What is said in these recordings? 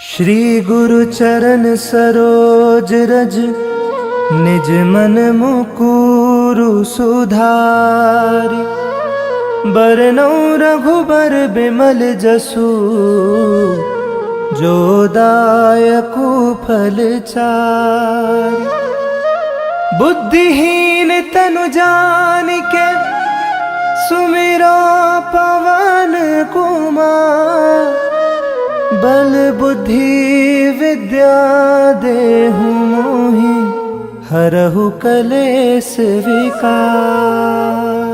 श्री गुरु चरण सरोज रज निज मन मुकुरु सुधारि। बरनौ रघुबर बिमल जसु जो दायकु फल चारि। बुद्धिहीन तनु जानिके सुमिरो पवन कुमार। बल बुद्धि विद्या देहु मोहि हरहु कलेस विकार।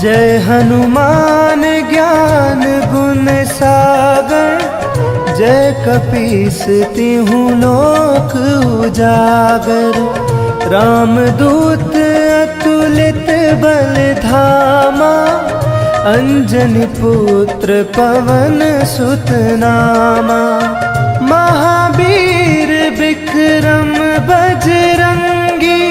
जय हनुमान ज्ञान गुण सागर। जय कपीस तिहु लोक उजागर। रामदूत अतुलित बल धामा। अंजनी पुत्र पवन सुत नामा। महावीर विक्रम बजरंगी।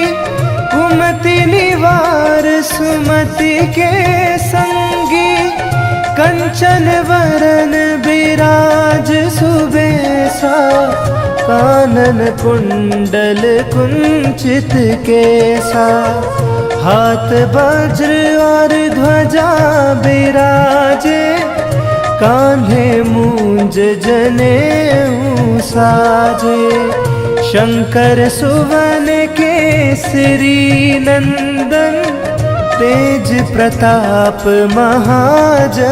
कुमति निवार सुमति के संगी। कंचन वरन विराज सुबेसा। कानन कुंडल कुंचित केसा। हाथ वज्र और ध्वजा बिराजे। कान्धे मूंज जनेऊ साजे। शंकर सुवन केसरी नंदन। तेज प्रताप महाजगबंदन।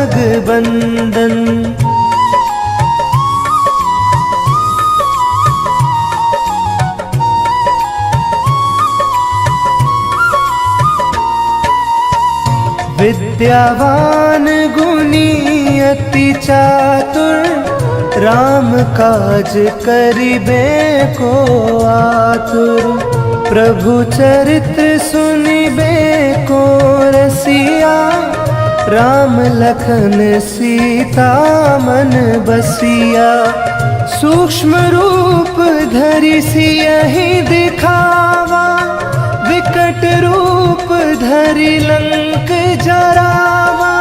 विद्यावान गुणी अति चातुर। राम काज करिबे को आतुर। प्रभु चरित्र सुनिबे को रसिया। राम लखन सीता मन बसिया। सूक्ष्म रूप धरि सियहि दिखावा। विकट रूप धरि लंक जरावा।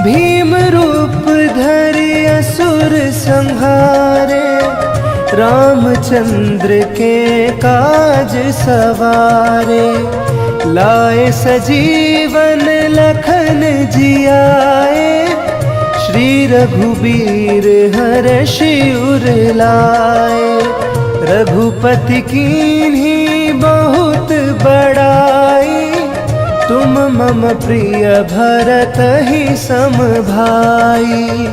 भीम रूप धरि असुर संहारे। रामचंद्र के काज सवारे। लाए सजीवन लखन जियाए। श्री रघुबीर हरषि उर लाए। रघुपति कीन्ही बहुत बड़ाई। तुम मम प्रिय भरत ही सम भाई।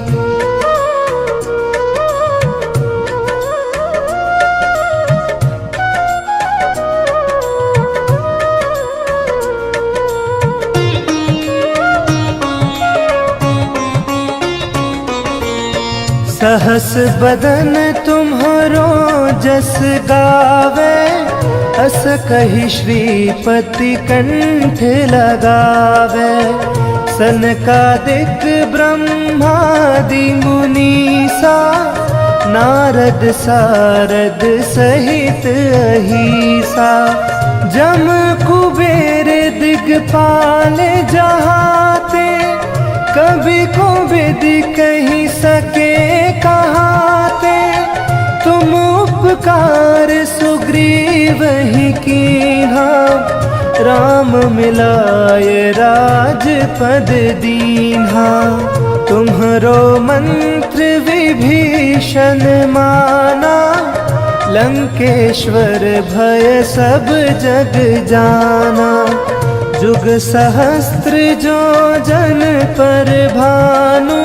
सहस बदन तुम्हरो जस गावे। अस कहि श्रीपति कंठ लगावे। सनकादिक ब्रह्मादि मुनीसा। नारद सारद सहित अहीसा। जम कुबेर दिगपाल जहाते। कभी को विधि कही सके कहाते। तुम उपकार सुग्रीव ही कीन्हा। राम मिलाए राजपद दीन्हा। तुम्हरो मंत्र विभीषण माना। लंकेश्वर भय सब जग जाना। जुग सहस्त्र जो जन पर भानु।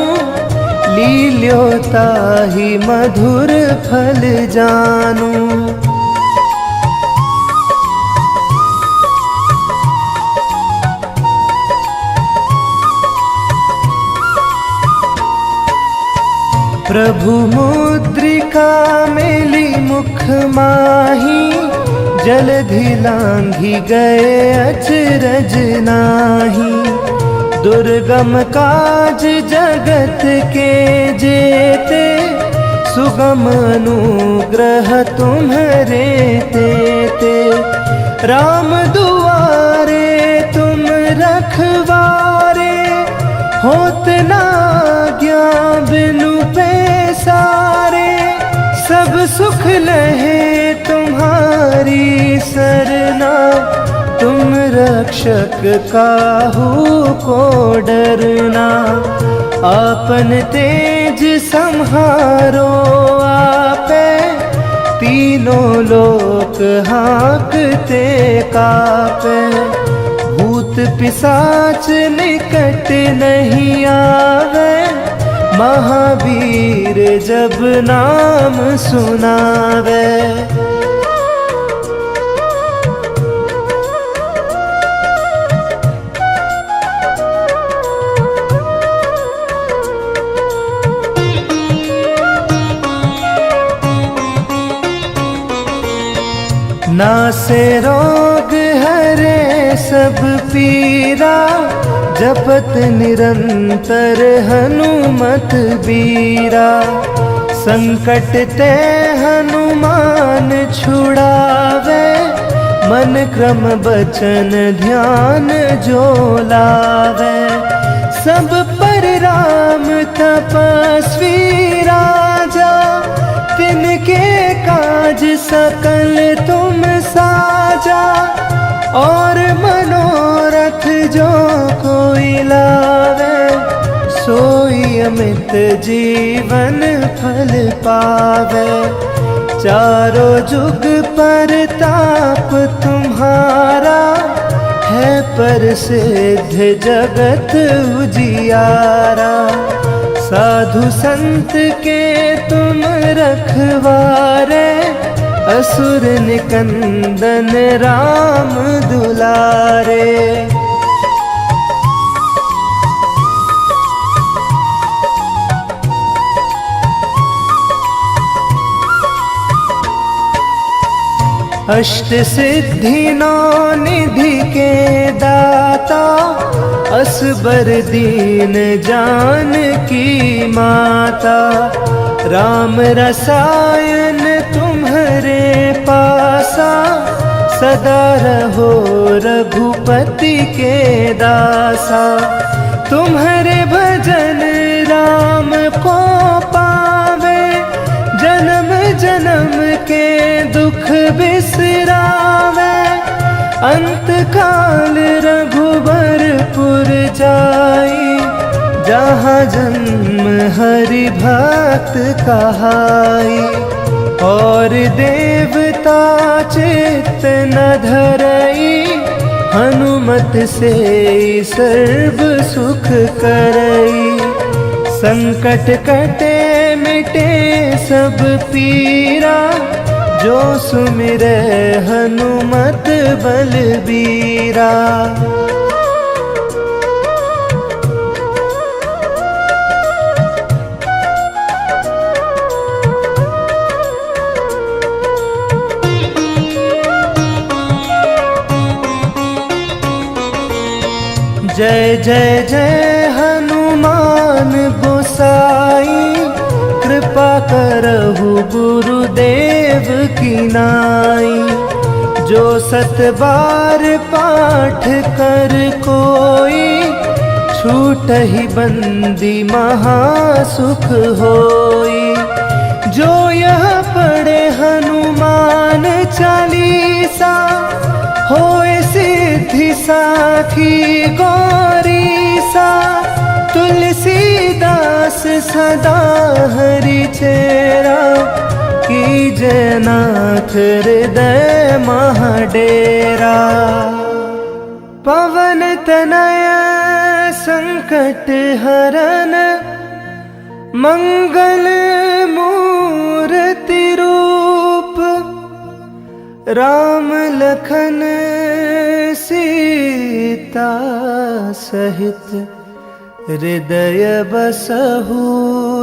लील्योता ही मधुर फल जानू। प्रभु मुद्रिका मेली मुख माही। जलधि लांघि गए अचरज नाही। दुर्गम काज जगत के जेते सुगम अनुग्रह तुम्हारे ते राम दुआरे तुम रखवारे, होत ना ज्ञान बिनु पैसारे, सब सुख लहे तुम्हारी सरना, तुम रक्षक काहू को डरना, आपन तेज संहारो आपे, तीनों लोक हाँकते कापे, भूत पिशाच निकट नहीं आवे, महावीर जब नाम सुनावे। नासे रोग हरे सब पीरा, जपत निरंतर हनुमत बीरा, संकट ते हनुमान छुड़ावे, मन क्रम बचन ध्यान जो लावे, सब पर राम तपस्वी राजा, तिनके काज सकल तुम साजा, और मनोरथ जो कोई लावे, सोई अमित जीवन फल पावे, चारों जुग पर ताप तुम्हारा, है प्रसिद्ध जगत उजियारा, साधु संत के तुम रखवारे, असुर निकंदन राम दुलारे। अष्ट सिद्धि नौ निधि के दाता, असबर दीन जानकी माता, राम रसायन तुम्हारे पासा, सदा रहो रघुपति के दासा, तुम्हारे भजन राम को पावे, जन्म जन्म के दुख बिसरावे, अंत काल रघुबरपुर जाई, जहाँ जन्म हरि भक्त कहाई, और देवता चित्त न धरई, हनुमत से सर्व सुख करई, संकट कटे मिटे सब पीरा, जो सुमिरै हनुमत बलबीरा। जय जय जय हनुमान गोसाई, कृपा करहु गुरुदेव की नाई, जो सत बार पाठ कर कोई, छूटहि बंदी महासुख होई, जो यह पढ़े हनुमान चालीसा, होए सिद्धि साखी गौरीसा, तुलसीदास सदा हरि चेरा, कीजय नाथ हृदय महाडेरा। पवन तनय संकट हरन, मंगल मूर्ति रूप, राम लखन सीता सहित, हृदय बसहु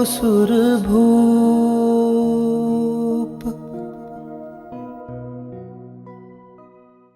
सुरभूप।